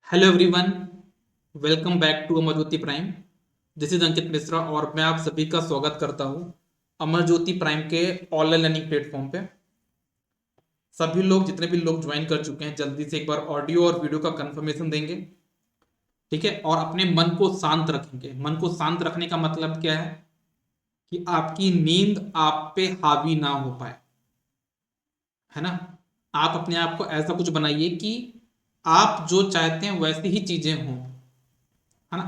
Hello everyone, welcome back to Amar Jyoti Prime. This is Ankit Mishra और मैं आप सभी का स्वागत करता हूं अमर ज्योति प्राइम के ऑनलाइन लर्निंग प्लेटफॉर्म पे। सभी लोग जितने भी लोग ज्वाइन कर चुके हैं जल्दी से एक बार ऑडियो और वीडियो का कंफर्मेशन देंगे। ठीक है, और अपने मन को शांत रखेंगे। मन को शांत रखने का मतलब क्या है कि आपकी नींद आप पे हावी ना हो पाए, है ना। आप अपने आप को ऐसा कुछ बनाइए कि आप जो चाहते हैं वैसी ही चीजें हों, है ना।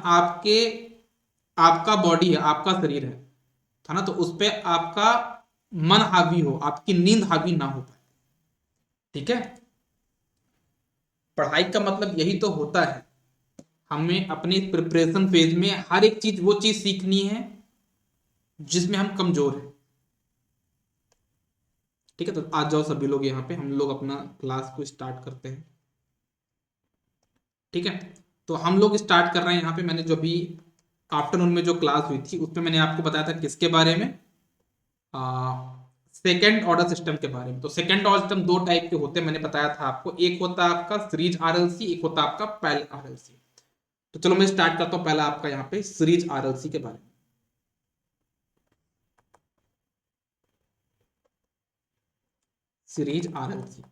आपका बॉडी है, आपका शरीर है ना। तो उस पे आपका मन हावी हो, आपकी नींद हावी ना हो पाए। ठीक है, पढ़ाई का मतलब यही तो होता है। हमें अपने प्रिपरेशन फेज में हर एक चीज वो चीज सीखनी है जिसमें हम कमजोर हैं। ठीक है, तो आज जाओ सभी लोग, यहाँ पे हम लोग अपना क्लास को स्टार्ट करते हैं। ठीक है, तो हम लोग स्टार्ट कर रहे हैं। यहाँ पे मैंने जो भी आफ्टरनून में जो क्लास हुई थी उसमें मैंने आपको बताया था किसके बारे में, सेकेंड ऑर्डर सिस्टम के बारे में। तो सेकेंड ऑर्डर सिस्टम दो टाइप के होते हैं, मैंने बताया था आपको। एक होता है आपका सीरीज आरएलसी, एक होता है आपका पैरेलल आरएलसी। तो चलो मैं स्टार्ट करता हूं पहला आपका यहाँ पे सीरीज आरएलसी के बारे में। Series RLC,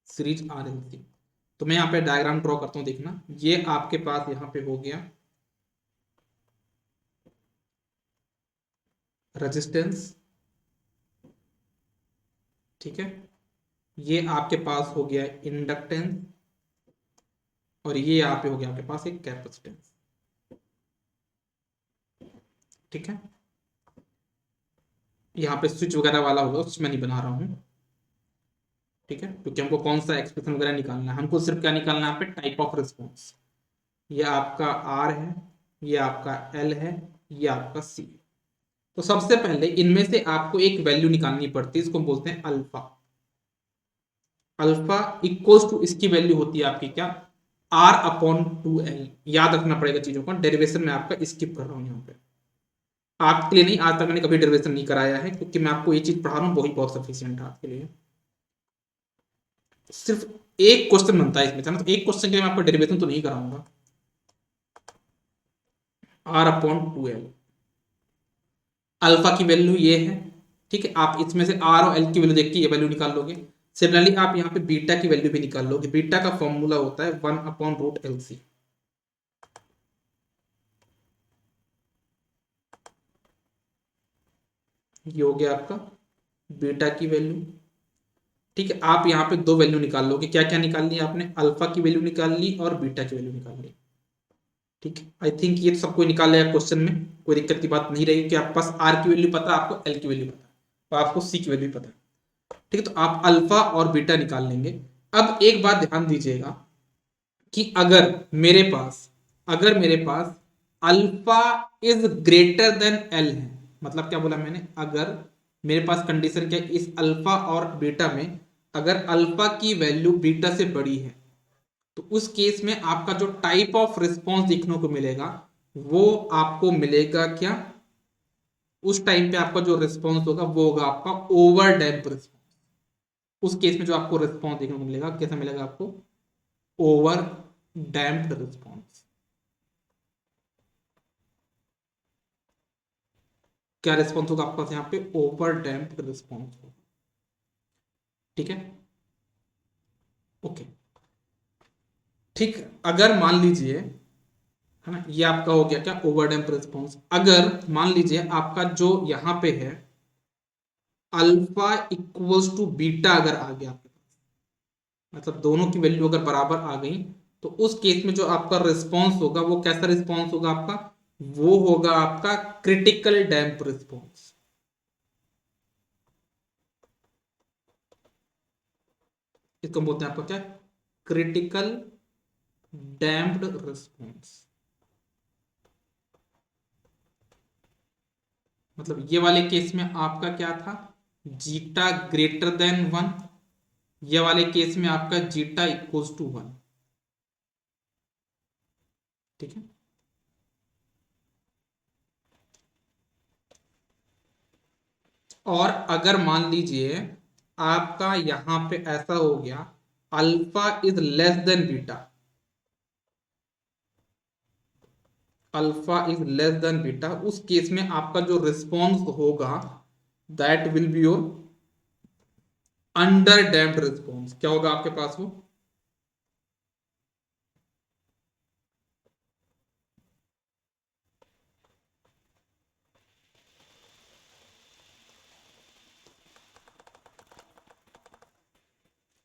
series RLC. तो मैं यहाँ पे डायग्राम ड्रॉ करता हूँ, देखना। ये आपके पास यहाँ पे हो गया रेजिस्टेंस। ठीक है, ये आपके पास हो गया इंडक्टेंस, और ये यहाँ पे हो गया आपके पास एक कैपेसिटेंस। ठीक है, यहाँ पे स्विच वगैरह वाला होगा, स्विच मैं नहीं बना रहा हूँ। ठीक है, क्योंकि हमको कौन सा एक्सप्रेशन वगैरह निकालना है, हमको सिर्फ क्या निकालना है यहाँ पे, टाइप ऑफ रिस्पॉन्स। ये आपका आर है, ये आपका एल है, ये आपका सी है। तो सबसे पहले इनमें से आपको एक वैल्यू निकालनी पड़ती है, इसको हम बोलते हैं अल्फा। अल्फा इक्वल्स टू, इसकी वैल्यू होती है आपकी क्या, आर अपॉन 2 एल। याद रखना पड़ेगा चीजों को, डेरिवेशन में आपका स्किप कर रहा हूं यहाँ पे। आपके लिए नहीं, आज तक मैंने कभी डेरिवेशन नहीं कराया है, क्योंकि मैं आपको ये चीज पढ़ा रहा हूँ, वही बहुत सफिशियंट है आपके लिए। सिर्फ एक क्वेश्चन बनता है इसमें से ना, तो एक क्वेश्चन के लिए मैं आपको डेरिवेशन तो नहीं कराऊंगा। आर अपॉन 2 एल, अल्फा की वैल्यू ये है। ठीक है, आप इसमें से आर और एल की वैल्यू देख के ये वैल्यू निकाल लोगे। सिमिलरली आप यहाँ पे बीटा की वैल्यू भी निकाल लोगे। बीटा का फॉर्मूला होता है 1/√LC। ये हो गया आपका बीटा की वैल्यू। ठीक है, आप यहाँ पे दो वैल्यू निकाल लोगे। क्या क्या निकाल ली आपने, अल्फा की वैल्यू निकाल ली और बीटा की वैल्यू निकाल ली। ठीक है, आई थिंक ये सब कोई निकाल लेगा क्वेश्चन में, कोई दिक्कत की बात नहीं रहेगी कि आपके पास आर की वैल्यू पता है, आपको एल की वैल्यू पता है, और आपको सी की वैल्यू पता है। ठीक है, तो आप अल्फा और बीटा निकाल लेंगे। अब एक बात ध्यान दीजिएगा कि अगर मेरे पास alpha is greater than L है, मतलब क्या बोला मैंने, अगर मेरे पास कंडीशन क्या है, इस अल्फा और बीटा में अगर अल्फा की वैल्यू बीटा से बड़ी है, तो उस केस में आपका जो टाइप ऑफ रिस्पॉन्स देखने को मिलेगा वो आपको मिलेगा क्या, उस टाइम पे आपका जो रिस्पॉन्स होगा वो होगा आपका ओवर डैम्प रिस्पॉन्स। उस केस में जो आपको रिस्पॉन्स देखने को मिलेगा कैसा मिलेगा आपको, ओवर डैम्प्ड रिस्पॉन्स। क्या रिस्पॉन्स होगा आपके पास यहाँ पे, ओवर डैम्प्ड रिस्पॉन्स होगा। ठीक है, ओके। ठीक, अगर मान लीजिए, है ना, ये आपका हो गया क्या, ओवर डैम्प्ड रिस्पॉन्स। अगर मान लीजिए आपका जो यहाँ पे है अल्फा इक्वल्स टू बीटा अगर आ गया आपके पास, मतलब दोनों की वैल्यू अगर बराबर आ गई, तो उस केस में जो आपका रिस्पॉन्स होगा वो कैसा रिस्पॉन्स होगा आपका, वो होगा आपका क्रिटिकल डैम्प रिस्पॉन्स। इसको बोलते हैं आपका क्या, क्रिटिकल डैम्प्ड रिस्पॉन्स। मतलब ये वाले केस में आपका क्या था, जीटा ग्रेटर देन 1। ये वाले केस में आपका जीटा इक्वल्स टू 1। ठीक है, और अगर मान लीजिए आपका यहां पे ऐसा हो गया alpha is less than beta, alpha is less than beta, उस केस में आपका जो रिस्पॉन्स होगा that will be your under damped response. क्या होगा आपके पास वो?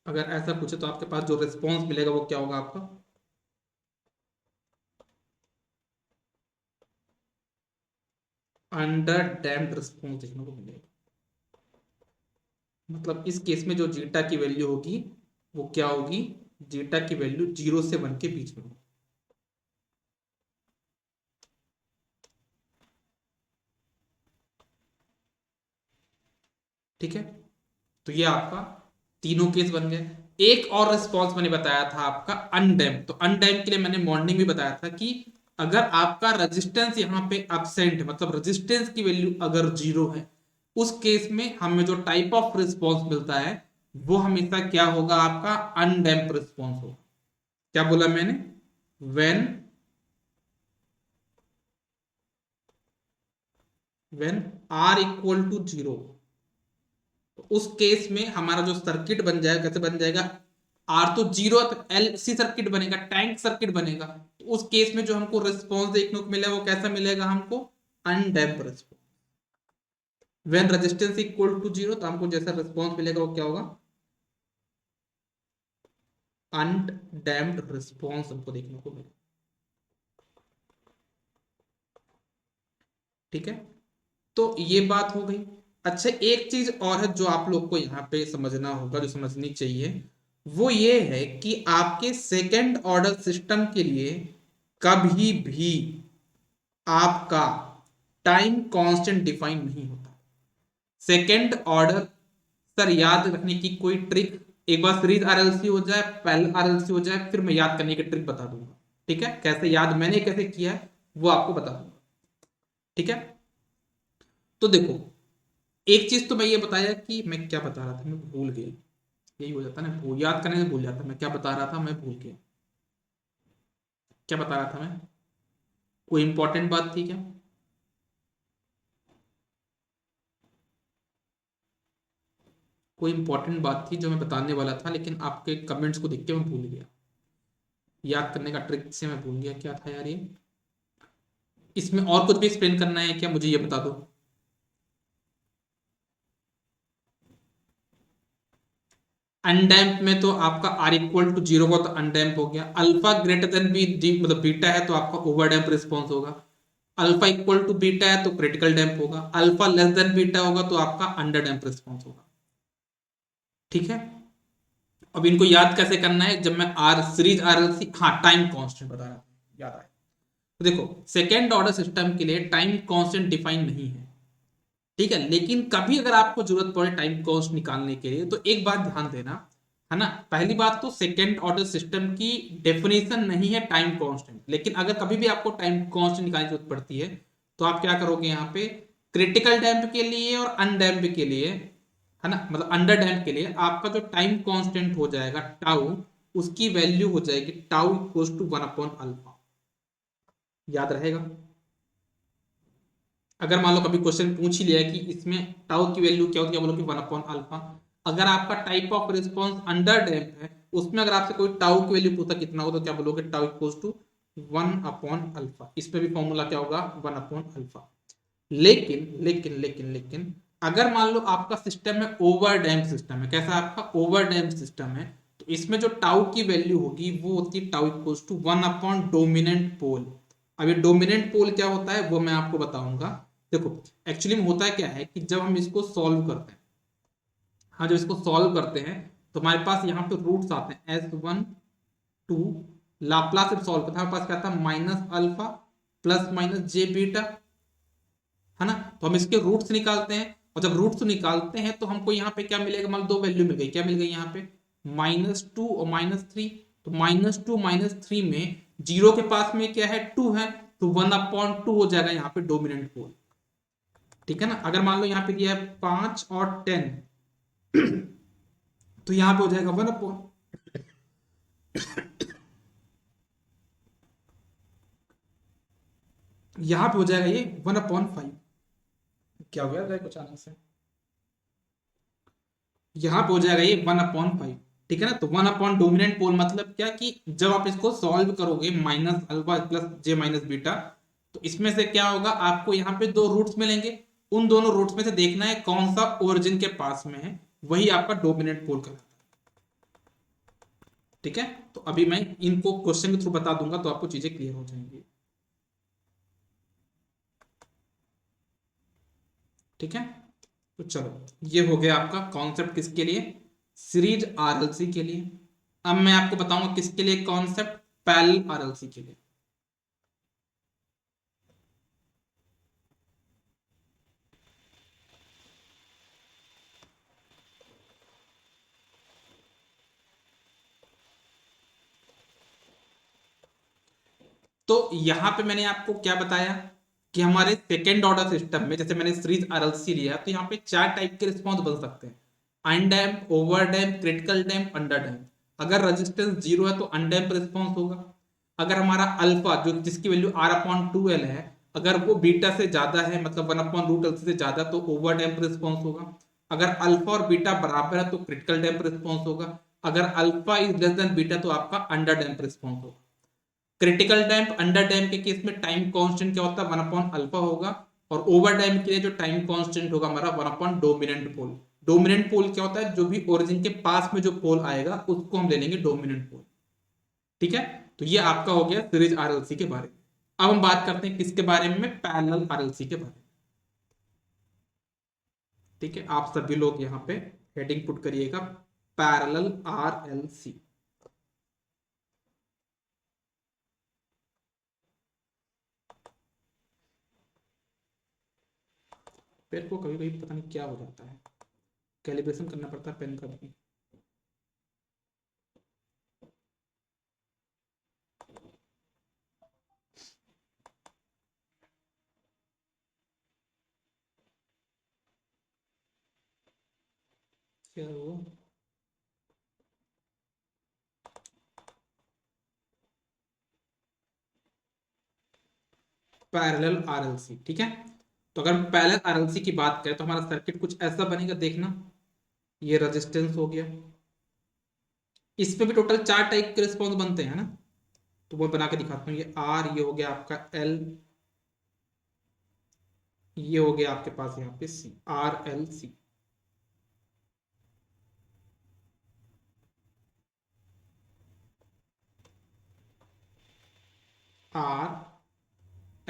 अगर ऐसा पूछे तो आपके पास जो रिस्पॉन्स मिलेगा वो क्या होगा आपका? अंडर डैम्प्ड रिस्पॉन्स देखने को मिलेगा। मतलब इस केस में जो जीटा की वैल्यू होगी वो क्या होगी? जीटा की वैल्यू 0 से 1 के बीच में होगी। ठीक है, तो ये आपका तीनों केस बन गए। एक और रिस्पॉन्स मैंने बताया था आपका अनडैम्प। तो अनडैम्प के लिए मैंने मॉर्निंग भी बताया था कि अगर आपका रेजिस्टेंस यहां पे एब्सेंट है, मतलब रेजिस्टेंस की वैल्यू अगर 0 है, उस केस में हमें जो टाइप ऑफ रिस्पॉन्स मिलता है वो हमेशा क्या होगा? आपका अनडैम्प रिस्पॉन्स होगा। क्या बोला मैंने? When when are equal to 0, तो उस केस में हमारा जो सर्किट बन जाएगा कैसे बन जाएगा? आर तो 0 है तो एल सी सर्किट बनेगा, टैंक सर्किट बनेगा। तो उस केस में जो हमको रिस्पॉन्स देखने को मिलेगा वो कैसा मिलेगा हमको? Undamped response. When resistance equal to 0, तो हमको जैसा रिस्पॉन्स मिलेगा वो क्या होगा? अनडैम्प्ड रिस्पॉन्स हमको देखने को मिलेगा। ठीक है, तो ये बात हो गई। अच्छा, एक चीज और है जो आप लोग को यहाँ पे समझना होगा, जो समझनी चाहिए, वो ये है कि आपके सेकेंड ऑर्डर सिस्टम के लिए कभी भी आपका टाइम कांस्टेंट डिफाइन नहीं होता। सेकेंड ऑर्डर, सर याद रखने की कोई ट्रिक, एक बार सीरीज आरएलसी हो जाए, पैरेलल आरएलसी हो जाए, फिर मैं याद करने की ट्रिक बता दूंगा। ठीक है, कैसे याद मैंने कैसे किया है वो आपको बता दूंगा। ठीक है, तो देखो, एक चीज तो मैं ये बताया कि मैं क्या बता रहा था, मैं भूल गया। यही हो जाता ना, भूल, याद करने से भूल जाता। मैं क्या बता रहा था, मैं भूल गया। क्या बता रहा था मैं? कोई इंपॉर्टेंट बात थी क्या? कोई इंपॉर्टेंट बात थी जो मैं बताने वाला था, लेकिन आपके कमेंट्स को देख के मैं भूल गया। याद करने का ट्रिक से मैं भूल गया, क्या था यार ये? इसमें और कुछ भी एक्सप्लेन करना है क्या? मुझे ये बता दो। अनडैम्प में तो आपका आर इक्वल टू 0 का तो अनडैम्प हो गया। अल्फा ग्रेटर देन बी, मतलब बीटा है तो आपका ओवर डैम्प रिस्पॉन्स होगा। अल्फा इक्वल टू बीटा है तो क्रिटिकल डैम्प होगा। अल्फा लेस देन बीटा होगा तो आपका अंडर डैम्प रिस्पॉन्स होगा। ठीक है, अब इनको याद कैसे करना है? जब मैं आर सीरीज आरएलसी, हाँ टाइम कांस्टेंट बता रहा था, याद आया। तो देखो, सेकेंड ऑर्डर सिस्टम के लिए टाइम कांस्टेंट डिफाइन नहीं है। ठीक है, लेकिन कभी अगर आपको जरूरत पड़े टाइम कांस्टेंट निकालने के लिए तो एक बात ध्यान देना, है ना। पहली बात तो सेकेंड ऑर्डर सिस्टम की डेफिनेशन नहीं है टाइम कांस्टेंट, लेकिन अगर कभी भी आपको टाइम कांस्टेंट निकालने की जरूरत पड़ती है तो आप क्या करोगे? यहाँ पे क्रिटिकल डैम्प के लिए और अनडैम्प के लिए, है ना, मतलब अंडर डैम्प के लिए आपका जो टाइम कांस्टेंट हो जाएगा टाउ, उसकी वैल्यू हो जाएगी टाउ इक्वल टू 1/अल्फा। याद रहेगा? अगर मान लो कभी क्वेश्चन पूछ ही लिया कि इसमें टाउ की वैल्यू क्या होती है, बोलो कि 1/अल्फा। अगर आपका type of response under damp है, उसमें अगर आपसे कोई टाउ की वैल्यू पूछता कितना होगा, तो क्या बोलोगे? टाउ इक्वल टू 1/अल्फा। इसमें भी फॉर्मूला क्या होगा? 1/अल्फा। लेकिन अगर मान लो आपका सिस्टम में ओवर डैम्प सिस्टम है, कैसा आपका ओवर डैम्प सिस्टम है, तो इसमें जो टाउ की वैल्यू होगी वो होती है टाउ इक्वल्स टू 1/डोमिनेंट पोल। अब ये डोमिनेंट पोल क्या होता है वो मैं आपको बताऊंगा। देखो, एक्चुअली में होता है क्या है कि जब हम इसको सॉल्व करते हैं, हाँ जब इसको सॉल्व करते हैं तो हमारे पास यहाँ पे रूट्स आते हैं S1 2, लाप्लास जब सॉल्व करते हैं हमारे पास क्या था? -अल्फा प्लस माइनस जे बीटा, है ना। तो हम इसके रूट्स निकालते हैं, और जब रूट्स निकालते हैं तो हमको यहाँ पे क्या मिलेगा? मतलब दो वैल्यू मिल गई। क्या मिल गई यहाँ पे? -2 और -3। तो -2 -3 में जीरो के पास में क्या है? 2 है, तो 1/2 हो जाएगा यहाँ पे डोमिनेंट पोल। ठीक है ना। अगर मान लो यहाँ पे दिया है 5 और 10, तो यहाँ पे हो जाएगा 1 अपॉन, यहाँ पे हो जाएगा ये 1/5। क्या हो गया कुछ अचानक से, यहाँ पे हो जाएगा ये 1/5। ठीक है ना। तो 1/डोमिनेंट पोल मतलब क्या कि जब आप इसको सॉल्व करोगे माइनस अल्फा प्लस जे माइनस बीटा, तो इसमें से क्या होगा, आपको यहाँ पे दो रूट्स मिलेंगे। उन दोनों रूट्स में से देखना है कौन सा ओरिजिन के पास में है, वही आपका डोमिनेंट पोल कहलाता है। ठीक है। तो अभी मैं इनको क्वेश्चन के थ्रू बता दूंगा तो आपको चीजें क्लियर हो जाएंगी। ठीक है। तो चलो, ये हो गया आपका कॉन्सेप्ट किसके लिए, सीरीज आरएलसी के लिए। अब मैं आपको बताऊंगा किसके लिए कॉन्सेप्ट, पैरेलल आरएलसी के लिए। तो यहां पे मैंने आपको क्या बताया कि हमारे सेकेंड ऑर्डर सिस्टम में, जैसे मैंने सीरीज आरएलसी लिया, तो यहाँ पे 4 टाइप के रिस्पॉन्स बन सकते हैं, अनडैम्प, ओवर डैम्प, क्रिटिकल डैम्प, अंडर डैम्प। अगर रेजिस्टेंस 0 है तो अनडैम्प रिस्पॉन्स होगा। अगर हमारा अल्फा जो जिसकी वैल्यू R/2L है, अगर वो बीटा से ज्यादा है, मतलब 1/√LC से ज्यादा, तो ओवर डैम्प रिस्पॉन्स होगा। अगर अल्फा और बीटा बराबर है तो क्रिटिकल डैम्प रिस्पॉन्स होगा। अगर alpha is less than beta तो आपका अंडर डैम्प रिस्पॉन्स होगा। क्रिटिकल डैम्प अंडर डैम्प के केस में टाइम कांस्टेंट क्या होता है, 1/अल्फा होगा। और ओवर डैम्प के लिए जो टाइम कांस्टेंट होगा हमारा 1/डोमिनेंट पोल। डोमिनेंट पोल क्या होता है, जो भी ओरिजिन के पास में जो पोल आएगा उसको हम ले लेंगे डोमिनेंट पोल। ठीक है। तो ये आपका हो गया सीरीज आरएलसी के बारे में। अब हम बात करते हैं किसके बारे में, पैरेलल आरएलसी के बारे में। ठीक है। आप सभी लोग यहाँ पे हेडिंग पुट करिएगा, पैरेलल आरएलसी। पेन को कभी कभी पता नहीं क्या हो जाता है, कैलिब्रेशन करना पड़ता है पेन का भी। क्या हुआ, पैरेलल आरएलसी। ठीक है। तो अगर पैरेलल आरएलसी की बात करें तो हमारा सर्किट कुछ ऐसा बनेगा, देखना। ये रेजिस्टेंस हो गया, इस पे भी टोटल 4 टाइप के रिस्पॉन्स बनते हैं ना। तो वो बना के दिखाता हूँ। ये आर, ये हो गया आपका एल, ये हो गया आपके पास यहाँ पे सी, RLC।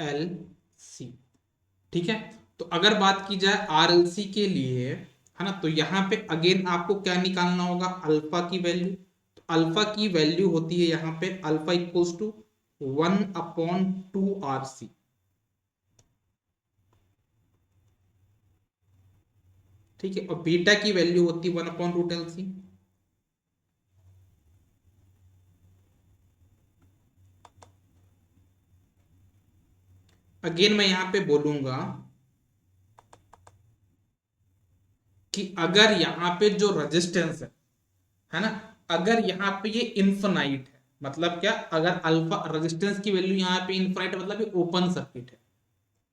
RLC। ठीक है। तो अगर बात की जाए RLC के लिए, है ना, तो यहाँ पे अगेन आपको क्या निकालना होगा, अल्फा की वैल्यू। तो अल्फा की वैल्यू होती है यहाँ पे अल्फा इक्वल्स टू 1/2RC। ठीक है। और बीटा की वैल्यू होती है 1/√LC। अगेन मैं यहाँ पे बोलूंगा कि अगर यहाँ पे जो रेजिस्टेंस है ना, अगर यहाँ पे ये इन्फिनाइट है, मतलब क्या, अगर अल्फा रेजिस्टेंस की वैल्यू यहाँ पे इन्फिनाइट मतलब ये ओपन सर्किट है।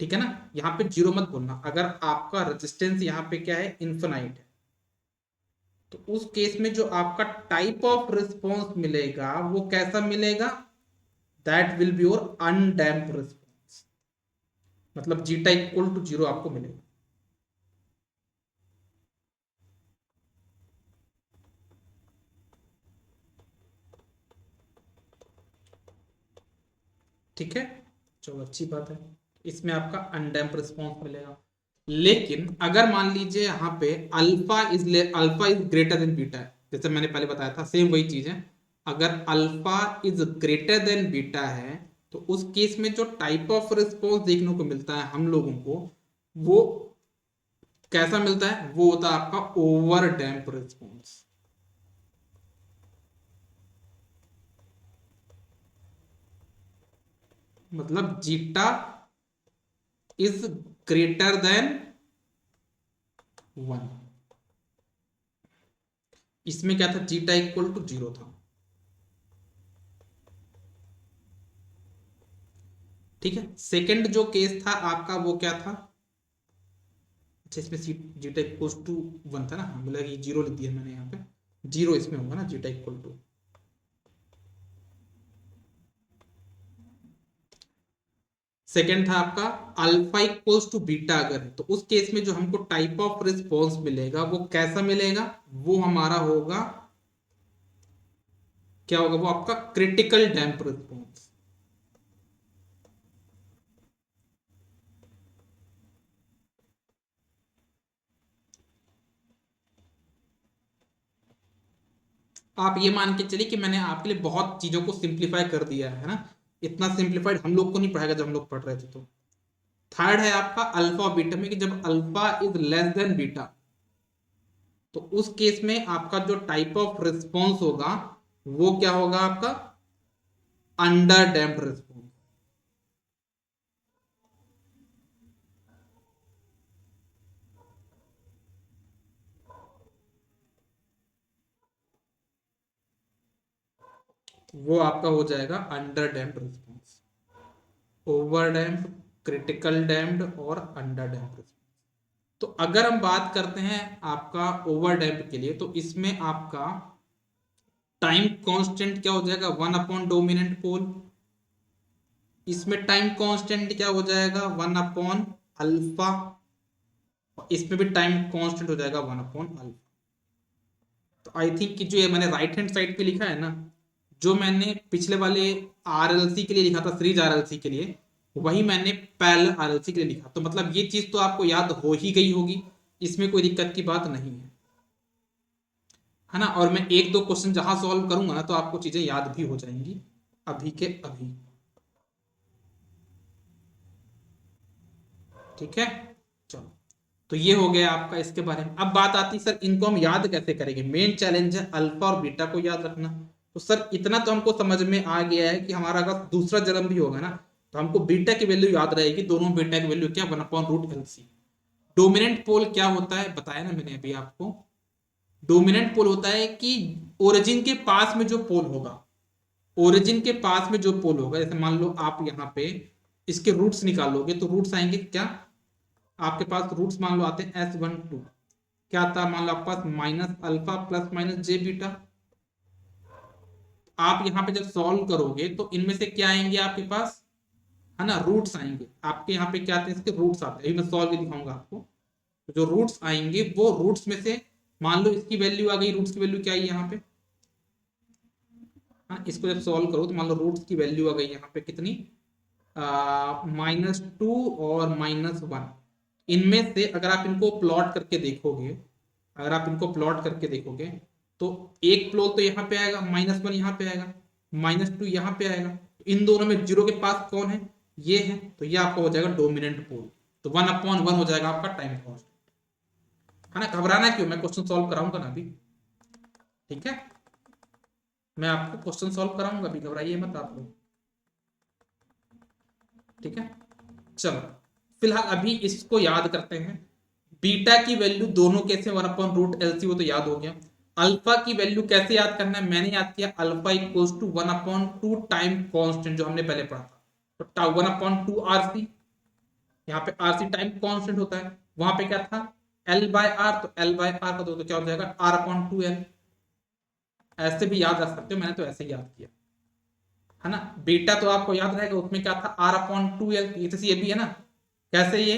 ठीक है ना। यहाँ पे जीरो मत बोलना, अगर आपका रेजिस्टेंस यहाँ पे क्या है, इन्फिनाइट है, तो उस केस में जो आपका टाइप ऑफ रिस्पॉन्स मिलेगा वो कैसा मिलेगा, that will be your undamped response, मतलब जीटा इक्वल टू जीरो आपको मिलेगा। ठीक है। चलो अच्छी बात है, इसमें आपका अनडैम्प रिस्पॉन्स मिलेगा। लेकिन अगर मान लीजिए यहाँ पे alpha is greater then beta है, जैसे मैंने पहले बताया था, सेम वही चीज है। अगर alpha is greater then beta है तो उस केस में जो टाइप ऑफ रिस्पॉन्स देखने को मिलता है हम लोगों को, वो कैसा मिलता है, वो होता है आपका ओवर डैम्प रिस्पॉन्स। मतलब जीटा इज ग्रेटर देन 1। इसमें क्या था, जीटा इक्वल टू 0 था। ठीक है, सेकंड जो केस था आपका वो क्या था, अच्छा इसमें जीटा इक्वल टू 1 था ना, हाँ बोला कि 0 लिख दिया मैंने यहाँ पे, 0 इसमें होगा ना, जीटा इक्वल टू। सेकेंड था आपका अल्फा इक्वल्स टू बीटा अगर है, तो उस केस में जो हमको टाइप ऑफ रिस्पॉन्स मिलेगा वो कैसा मिलेगा, वो हमारा होगा, क्या होगा, वो आपका क्रिटिकल डैम्प रिस्पॉन्स। आप ये मान के चलिए कि मैंने आपके लिए बहुत चीजों को सिंप्लीफाई कर दिया है ना, इतना सिंप्लीफाइड हम लोग को नहीं पढ़ाएगा जब हम लोग पढ़ रहे थे। तो थर्ड है आपका अल्फा और बीटा में, कि जब alpha is less than beta, तो उस केस में आपका जो टाइप ऑफ रिस्पॉन्स होगा वो क्या होगा आपका, अंडर डैम्प्ड रिस्पॉन्स। वो आपका हो जाएगा under damped response, over damped, critical damped और अंडर डैम्प्ड रिस्पॉन्स। तो अगर हम बात करते हैं आपका ओवर डैम्प्ड के लिए, तो इसमें आपका टाइम कांस्टेंट क्या हो जाएगा, 1 अपॉन डोमिनेंट पोल। इसमें टाइम कांस्टेंट क्या हो जाएगा, 1 अपॉन अल्फा। इसमें भी टाइम कांस्टेंट हो जाएगा 1 अपॉन अल्फा। तो आई थिंक कि जो ये मैंने राइट हैंड साइड पे लिखा है ना, जो मैंने पिछले वाले आरएलसी के लिए लिखा था, सीरीज आरएलसी के लिए, वही मैंने पैरेलल आरएलसी के लिए लिखा। तो मतलब ये चीज तो आपको याद हो ही गई होगी, इसमें कोई दिक्कत की बात नहीं है ना। और मैं एक दो क्वेश्चन जहां सॉल्व करूंगा ना, तो आपको चीजें याद भी हो जाएंगी अभी के अभी। ठीक है, चलो, तो ये हो गया आपका इसके बारे में। अब बात आती है सर इनको हम याद कैसे करेंगे, मेन चैलेंज है अल्फा और बीटा को याद रखना। तो सर इतना तो हमको समझ में आ गया है कि हमारा अगर दूसरा जन्म भी होगा ना, तो हमको बीटा की वैल्यू याद रहेगी, दोनों बीटा की वैल्यू क्या, 1 upon root LC। Dominant pole क्या होता है बताया ना मैंने अभी आपको, डोमिनेंट पोल होता है कि ओरिजिन के पास में जो पोल होगा, ओरिजिन के पास में जो पोल होगा, जैसे मान लो आप यहाँ पे इसके रूट्स निकालोगे, तो रूट्स आएंगे क्या, आपके पास रूट्स मान लो आते हैं S12, क्या आता है, मान लो आपके पास माइनस अल्फा प्लस माइनस जे बीटा। आप यहाँ पे जब सॉल्व करोगे तो इनमें से क्या आएंगे आपके पास, है ना, रूट्स आएंगे आपके, यहाँ पे क्या आते हैं, इसके रूट्स आते हैं, मैं सॉल्व भी दिखाऊंगा आपको। तो जो रूट्स आएंगे वो रूट्स में से, मान लो इसकी वैल्यू आ गई, रूट्स की वैल्यू क्या आई यहाँ पे, हाँ इसको जब सॉल्व करो तो मान लो रूट्स की वैल्यू आ गई यहाँ पे कितनी, -2 और -1। इनमें से अगर आप इनको प्लॉट करके देखोगे, अगर आप इनको प्लॉट करके देखोगे, तो एक प्लॉट तो यहाँ पे आएगा, -1 यहाँ पे आएगा, -2 यहाँ पे आएगा, तो इन दोनों में जीरो के पास कौन है, ये है, तो ये आपका हो जाएगा डोमिनेंट पोल। तो 1/1 हो जाएगा आपका टाइम कॉस्ट, है ना। घबराना क्यों, मैं क्वेश्चन सॉल्व कराऊंगा ना अभी, ठीक है, मैं आपको क्वेश्चन सॉल्व कराऊंगा अभी, घबराइए मत आप लोग, ठीक है। चलो फिलहाल अभी इसको याद करते हैं। बीटा की वैल्यू दोनों कैसे, 1/√LC, वो तो याद हो गया। अल्फा की वैल्यू कैसे याद करना है, मैंने याद किया, alpha equals to 1/2 time constant, जो हमने पहले पढ़ा था, तो 1/2 RC, यहाँ पे RC टाइम कांस्टेंट होता है, वहां पे क्या था L/R, तो L/R का तो क्या हो जाएगा R/2L। ऐसे भी याद रख सकते हो, मैंने तो ऐसे ही याद किया, है ना। बीटा तो आपको याद रहेगा, उसमें क्या था R/2L, ये भी है ना, कैसे ये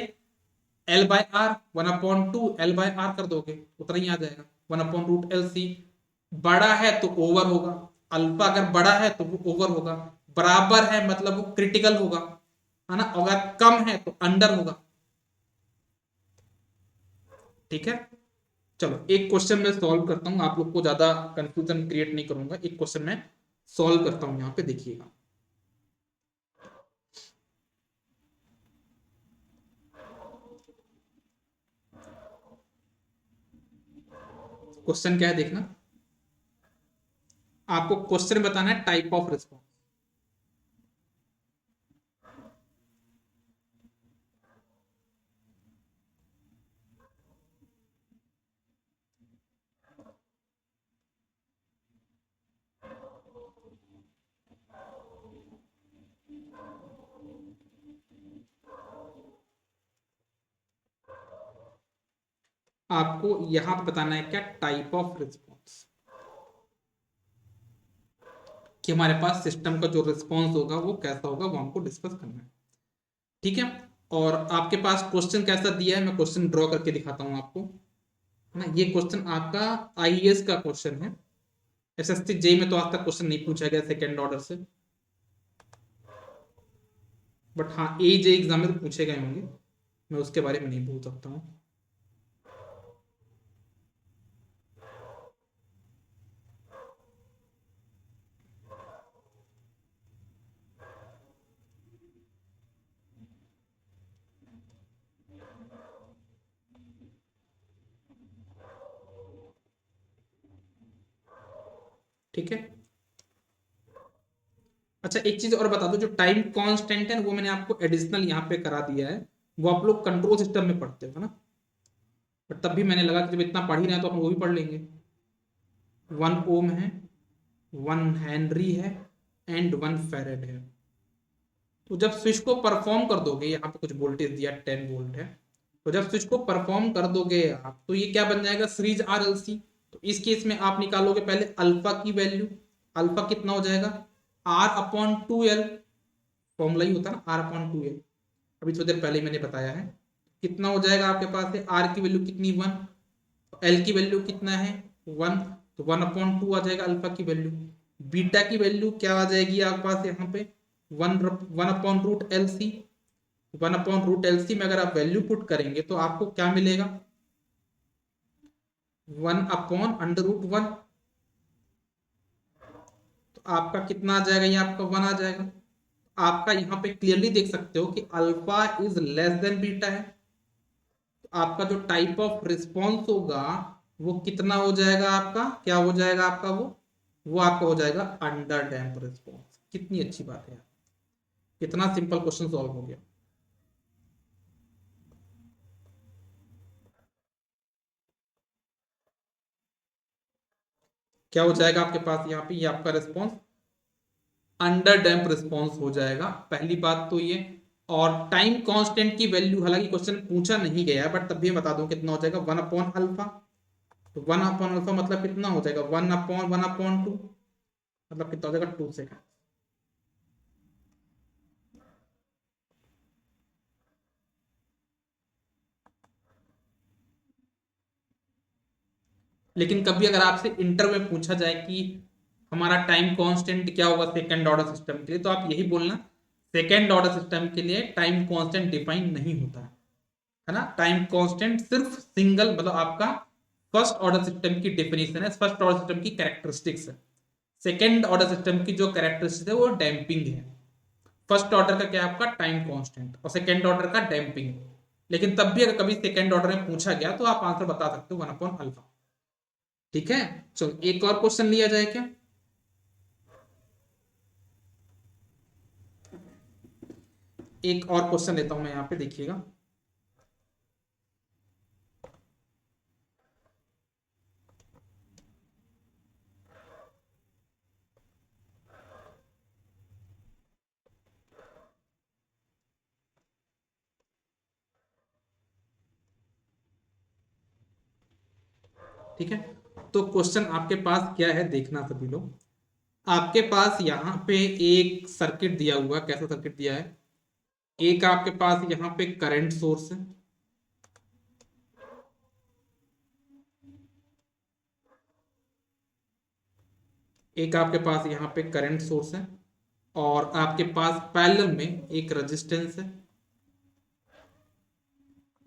L/R, 1/2 L/R कर दोगे, उतना ही आ जाएगा, 1/√LC। बड़ा है तो ओवर होगा, अल्फा अगर बड़ा है तो वो ओवर होगा, बराबर है मतलब वो क्रिटिकल होगा, है ना, अगर कम है तो अंडर होगा। ठीक है, चलो एक क्वेश्चन मैं सॉल्व करता हूं, आप लोग को ज्यादा कंफ्यूजन क्रिएट नहीं करूंगा, एक क्वेश्चन मैं सॉल्व करता हूं, यहां पे देखिएगा। क्वेश्चन क्या है देखना, आपको क्वेश्चन बताना है टाइप ऑफ रिस्पॉन्स। आपको यहां पे बताना है क्या, टाइप ऑफ रिस्पॉन्स, कि हमारे पास सिस्टम का जो रिस्पॉन्स होगा वो कैसा होगा, वो हमको डिस्कस करना है। ठीक है, और आपके पास क्वेश्चन कैसा दिया है, मैं क्वेश्चन ड्रॉ करके दिखाता हूं आपको, है ना। ये क्वेश्चन आपका आईएएस का क्वेश्चन है, एसएससी जे में तो आज तक क्वेश्चन नहीं पूछा गया सेकेंड ऑर्डर से, बट हाँ ए जे एग्जाम में तो पूछे गए होंगे, मैं उसके बारे में नहीं बोल सकता हूँ। ठीक है, अच्छा एक चीज और बता दो, जो टाइम कांस्टेंट है वो मैंने आपको एडिशनल यहाँ पे करा दिया है, वो आप लोग कंट्रोल सिस्टम में पढ़ते हो ना, बट तब भी मैंने लगा कि जब इतना पढ़ ही रहे हैं तो अपन वो भी पढ़ लेंगे। 1 ओम है, 1 हेनरी है, एंड 1 फेरेड है। तो जब स्विच को परफॉर्म कर दोगे, यहाँ पे कुछ वोल्टेज दिया 10 वोल्ट है, तो जब स्विच को परफॉर्म कर दोगे आप, तो ये क्या बन जाएगा, सीरीज आरएलसी। तो इस केस में आप निकालोगे पहले अल्फा की वैल्यू, अल्फा कितना हो जाएगा, R/2L, फॉर्मूला ही होता है ना R/2L, अभी थोड़ी देर पहले ही मैंने बताया है। कितना हो जाएगा आपके पास है, आर की वैल्यू कितनी 1, एल की वैल्यू कितना है 1, तो 1/2 आ जाएगा अल्फा की वैल्यू। बीटा की वैल्यू क्या आ जाएगी आपके पास यहाँ पे, 1/√LC, 1/√LC में अगर आप वैल्यू पुट करेंगे तो आपको क्या मिलेगा, 1/√1, तो आपका कितना आ जाएगा, ये आपका 1 आ जाएगा। आपका यहाँ पे क्लियरली देख सकते हो कि alpha is less than beta है, तो आपका जो टाइप ऑफ रिस्पॉन्स होगा वो कितना हो जाएगा, आपका क्या हो जाएगा आपका, वो आपका हो जाएगा अंडर डैम्प रिस्पॉन्स। कितनी अच्छी बात है, कितना सिंपल क्वेश्चन सॉल्व हो गया। क्या हो जाएगा आपके पास यहाँ पे, ये आपका रिस्पॉन्स अंडर डैम्प रिस्पॉन्स हो जाएगा, पहली बात तो ये। और टाइम कांस्टेंट की वैल्यू, हालांकि क्वेश्चन पूछा नहीं गया है बट तब भी बता दूं कितना हो जाएगा, 1/अल्फा। तो 1/अल्फा मतलब कितना हो जाएगा, 1/1/2, मतलब कितना हो जाएगा, 2 सेकेंड। लेकिन कभी अगर आपसे इंटर में पूछा जाए कि हमारा टाइम कांस्टेंट क्या होगा सेकंड ऑर्डर सिस्टम के लिए, तो आप यही बोलना, सेकंड ऑर्डर सिस्टम के लिए टाइम कांस्टेंट डिफाइन नहीं होता है ना। टाइम कांस्टेंट सिर्फ सिंगल, मतलब आपका फर्स्ट ऑर्डर सिस्टम की डेफिनेशन है, फर्स्ट ऑर्डर सिस्टम की कैरेक्टरिस्टिक्स है। सेकंड ऑर्डर सिस्टम की जो कैरेक्टरिस्टिक्स है वो डैम्पिंग है। फर्स्ट ऑर्डर का क्या है आपका टाइम कांस्टेंट, और सेकंड ऑर्डर का डैम्पिंग। लेकिन तब भी अगर कभी सेकंड ऑर्डर में पूछा गया तो आप आंसर बता सकते हो 1/अल्फा। ठीक है, चलो एक और क्वेश्चन लिया जाए क्या, एक और क्वेश्चन लेता हूं मैं यहाँ पे, देखिएगा। ठीक है, तो क्वेश्चन आपके पास क्या है देखना सभी लोग। आपके पास यहाँ पे एक सर्किट दिया हुआ, कैसा सर्किट दिया है, एक आपके पास यहाँ पे करंट सोर्स है, एक आपके पास यहाँ पे करंट सोर्स है, और आपके पास पैरेलल में एक रेजिस्टेंस है,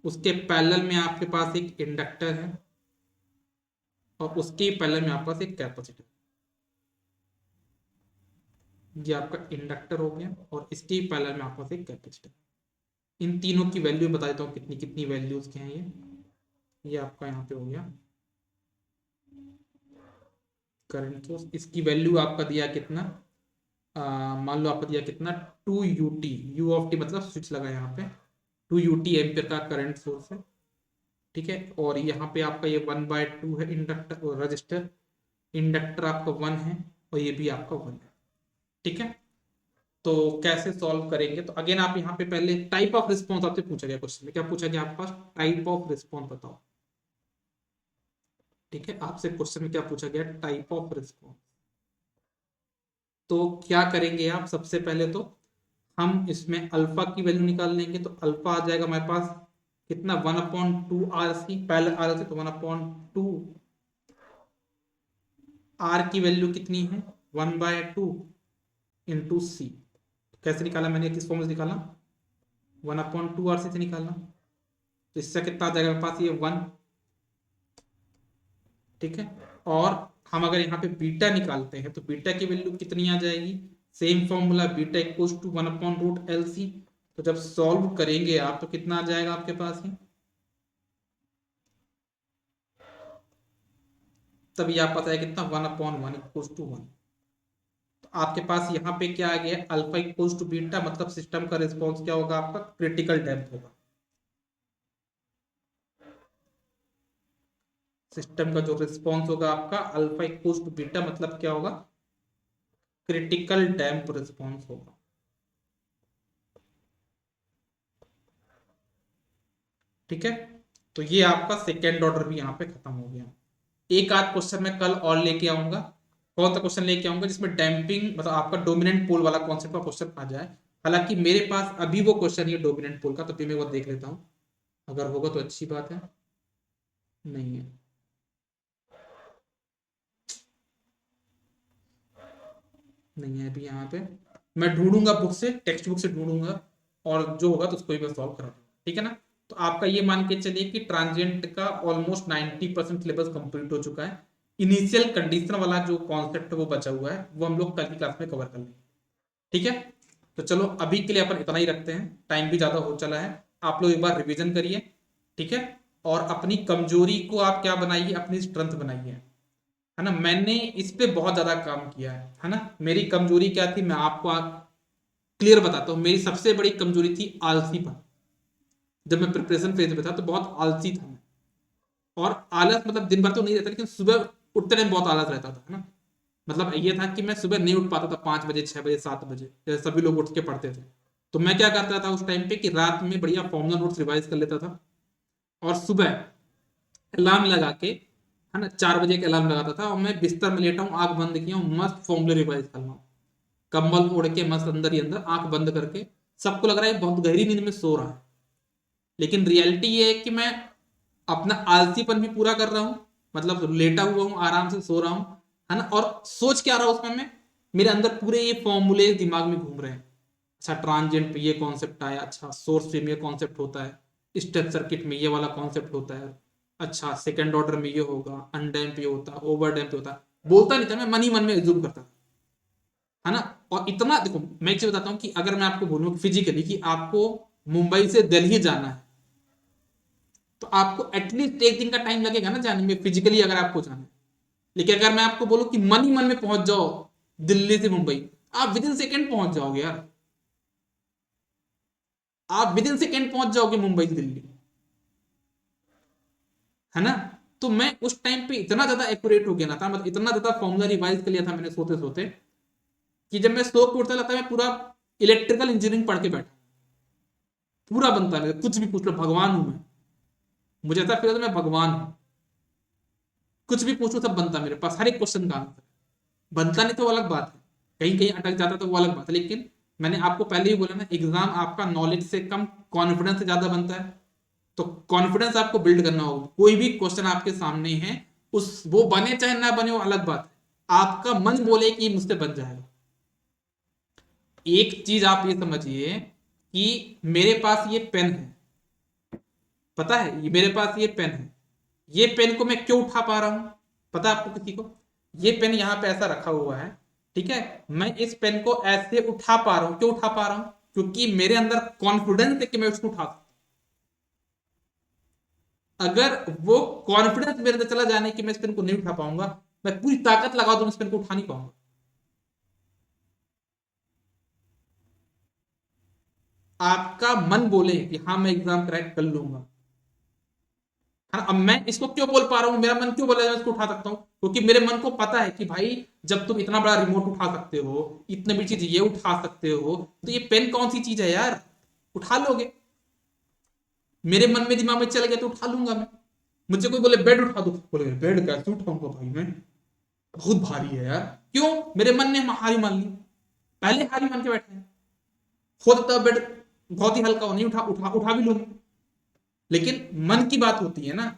उसके पैरेलल में आपके पास एक इंडक्टर है, और उसके पैरेलल में आपके पास एक कैपेसिटर। ये आपका इंडक्टर हो गया, और इसके पैरेलल में आपके पास एक कैपेसिटर। इन तीनों की वैल्यू बता देता हूँ कितनी कितनी वैल्यूज के हैं ये आपका यहाँ पे हो गया करंट सोर्स, इसकी वैल्यू आपका दिया कितना, मान लो आपका दिया कितना 2 UT, यू ऑफ टी मतलब स्विच लगा यहाँ पे, 2 UT एम्पियर का करंट सोर्स है। ठीक है, और यहाँ पे आपका ये 1/2 है इंडक्टर और रजिस्टर, इंडक्टर आपका 1 है, और ये भी आपका 1 है। ठीक है, तो कैसे सॉल्व करेंगे, तो अगेन आप यहाँ पे पहले टाइप ऑफ रिस्पॉन्स आपसे पूछा गया, क्वेश्चन में क्या पूछा गया आपके पास, टाइप ऑफ रिस्पॉन्स बताओ। ठीक है, आपसे क्वेश्चन में क्या पूछा गया, टाइप ऑफ रिस्पॉन्स। तो क्या करेंगे आप, सबसे पहले तो हम इसमें अल्फा की वैल्यू निकाल लेंगे। तो अल्फा आ जाएगा हमारे पास कितना, 1/2 RC, पहले RC तो 1/2 R की वैल्यू कितनी है, 1/2 × C। कैसे निकाला मैंने, किस फॉर्म से निकाला, 1/2 RC से निकाला। तो इससे कितना आ जाएगा मेरे पास, ये 1। ठीक है, और हम अगर यहाँ पे बीटा निकालते हैं तो बीटा की वैल्यू कितनी आ जाएगी, same formula, beta equals to 1/√LC। तो जब सॉल्व करेंगे आप तो कितना आ जाएगा आपके पास ही, तभी आप पता है कितना, 1/1 इक्वल्स टू 1। तो आपके पास यहाँ पे क्या आ गया, अल्फा इक्वल्स टू बीटा, मतलब सिस्टम का रिस्पॉन्स क्या होगा आपका, क्रिटिकल डेप्थ होगा। सिस्टम का जो रिस्पॉन्स होगा आपका अल्फा इक्वल्स टू बीटा, मतलब क्या होगा, क्रिटिकल डैम्प रिस्पॉन्स होगा। ठीक है, तो ये आपका सेकेंड ऑर्डर भी यहाँ पे खत्म हो गया। एक आध क्वेश्चन मैं कल और लेके आऊंगा। कौन सा क्वेश्चन लेके आऊंगा जिसमें डैम्पिंग, मतलब आपका डोमिनेंट पोल वाला कॉन्सेप्ट का क्वेश्चन आ जाए। हालांकि मेरे पास अभी वो क्वेश्चन है डोमिनेंट पोल का, तो फिर मैं वो देख लेता हूँ, अगर होगा तो अच्छी बात है, नहीं है, नहीं है अभी यहाँ पे। मैं ढूंढूंगा बुक से, टेक्स्ट बुक से ढूंढूंगा, और जो होगा तो उसको ही मैं सॉल्व करा दूंगा। ठीक है ना। तो आपका ये मान के चलिए कि ट्रांजिएंट का ऑलमोस्ट 90% सिलेबस कंप्लीट हो चुका है। इनिशियल कंडीशन वाला जो कॉन्सेप्ट वो बचा हुआ है, वो हम लोग कल की क्लास में कवर कर लेंगे। ठीक है, तो चलो अभी के लिए अपन इतना ही रखते हैं, टाइम भी ज्यादा हो चला है। आप लोग एक बार रिवीजन करिए। ठीक है, और अपनी कमजोरी को आप क्या बनाइए, अपनी स्ट्रेंथ बनाइए, है ना। मैंने इस पे बहुत ज्यादा काम किया है ना। मेरी कमजोरी क्या थी, मैं आपको क्लियर बताता हूँ। मेरी सबसे बड़ी कमजोरी थी आलसीपन। जब मैं प्रिपरेशन फेज में था तो बहुत आलसी था मैं। और आलस मतलब दिन भर तो नहीं रहता, लेकिन सुबह उठते टाइम बहुत आलस रहता था, है ना। मतलब ये था कि मैं सुबह नहीं उठ पाता था 5 बजे, 6 बजे, 7 बजे, जैसे सभी लोग उठ के पढ़ते थे। तो मैं क्या करता था उस टाइम पे कि रात में बढ़िया फॉर्मुला नोट्स रिवाइज कर लेता था, और सुबह अलार्म लगा के, है ना, 4 बजे का अलार्म लगाता था, और मैं बिस्तर में लेटा हूँ, आंख बंद किया हूँ, मस्त फॉर्मूले रिवाइज कर रहा हूँ, कंबल ओढ़ के मस्त अंदर ही अंदर आंख बंद करके। सबको लग रहा है बहुत गहरी नींद में सो रहा है, लेकिन रियलिटी ये है कि मैं अपना आलसीपन भी पूरा कर रहा हूँ, मतलब लेटा हुआ हूँ, आराम से सो रहा हूँ, है ना। और सोच क्या रहा हूँ उसमें मैं, मेरे अंदर पूरे ये फॉर्मूले दिमाग में घूम रहे हैं। अच्छा, ट्रांजिएंट पे ये कॉन्सेप्ट आया, अच्छा सोर्स फ्री में ये कॉन्सेप्ट होता है, स्टेप सर्किट में ये वाला कॉन्सेप्ट होता है, अच्छा सेकंड ऑर्डर में ये होगा, अनडैम्प ये होता है, ओवर डैम्प ये होता है। बोलता नहीं था मैं, मन ही मन में एज्यूम करता था, है ना। और इतना देखो, मैं एक चीज बताता हूँ कि अगर मैं आपको बोलूँ फिजिकली कि आपको मुंबई से दिल्ली जाना है, तो आपको एटलीस्ट एक दिन का टाइम लगेगा ना जाने में, फिजिकली अगर आपको जाना है। लेकिन अगर मैं आपको बोलूं कि मन ही मन में पहुंच जाओ दिल्ली से मुंबई, आप विद इन सेकेंड पहुंच जाओगे यार, आप विद इन सेकेंड पहुंच जाओगे मुंबई से दिल्ली, है ना। तो मैं उस टाइम पे इतना ज्यादा एक्यूरेट हो गया ना था, मतलब इतना ज्यादा फॉर्मूला रिवाइज कर लिया था मैंने सोते सोते, कि जब मैं सो के उठता था मैं पूरा इलेक्ट्रिकल इंजीनियरिंग पढ़ के बैठा, पूरा बनता है, कुछ भी पूछ लो, भगवान हूं मैं, मुझे ऐसा फील होता है मैं भगवान हूं। कुछ भी पूछो सब बनता मेरे पास, हर एक क्वेश्चन का आंसर। बनता नहीं तो वो अलग बात है, कहीं कहीं अटक जाता तो वो अलग बात है, लेकिन मैंने आपको पहले ही बोला ना, एग्जाम आपका नॉलेज से कम कॉन्फिडेंस से ज्यादा बनता है। तो कॉन्फिडेंस आपको बिल्ड करना होगा। कोई भी क्वेश्चन आपके सामने है, उस वो बने चाहे ना बने वो अलग बात है, आपका मन बोले कि मुझसे बन जाएगा। एक चीज आप ये समझिए कि मेरे पास ये पेन है, पता है, ये मेरे पास ये पेन है, ये पेन को मैं क्यों उठा पा रहा हूं, पता है आपको किसी को। ये पेन यहां पे ऐसा रखा हुआ है, ठीक है, मैं इस पेन को ऐसे उठा पा रहा हूं, क्यों उठा पा रहा हूं, क्योंकि मेरे अंदर कॉन्फिडेंस है कि मैं उसको उठा सकता हूं। अगर वो कॉन्फिडेंस मेरे अंदर चला जाने कि मैं इस पेन को नहीं उठा पाऊंगा, मैं पूरी ताकत लगा दूं इस पेन को उठा नहीं पाऊंगा। आपका मन बोले कि हाँ मैं एग्जाम क्रैक कर लूंगा, हाँ। अब मैं इसको क्यों बोल पा रहा हूँ, मेरा मन क्यों बोला मैं इसको उठा सकता हूँ, क्योंकि मेरे मन को पता है कि भाई जब तुम इतना बड़ा रिमोट उठा सकते हो, इतनी बड़ी चीज ये उठा सकते हो, तो ये पेन कौन सी चीज है यार, उठा लोगे। मेरे मन में दिमाग में चल गया तो उठा लूंगा मैं। मुझे कोई बोले बेड उठा दो, बोले बेड कैसे उठाऊंगा भाई मैं, बहुत भारी है यार। क्यों? मेरे मन ने हारी मान ली, पहले हारी मान के बैठे हैं। हो सकता है बेड बहुत ही हल्का हो, नहीं उठा उठा उठा भी लूंगा, लेकिन मन की बात होती है ना।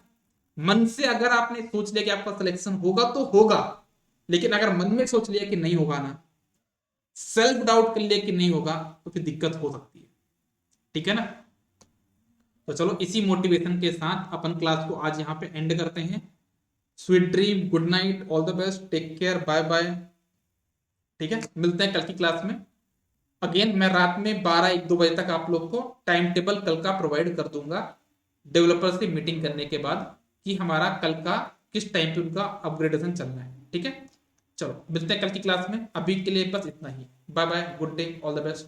मन से अगर आपने सोच लिया कि आपका सिलेक्शन होगा तो होगा, लेकिन अगर मन में सोच लिया कि नहीं होगा ना, सेल्फ डाउट कर लिया कि नहीं होगा, तो फिर दिक्कत हो सकती है। ठीक है ना? तो चलो इसी मोटिवेशन के साथ अपन क्लास को आज यहाँ पे एंड करते हैं। Sweet dream, good night, all the best, take care, bye bye. ठीक है, मिलते हैं कल की क्लास में। अगेन मैं रात में 12-1-2 बजे तक आप लोग को टाइम टेबल कल का प्रोवाइड कर दूंगा, डेवलपर्स की मीटिंग करने के बाद, कि हमारा कल का किस टाइम पे उनका अपग्रेडेशन चल रहा है। ठीक है, चलो मिलते हैं कल की क्लास में। अभी के लिए बस इतना ही। Bye bye, good day, all the best.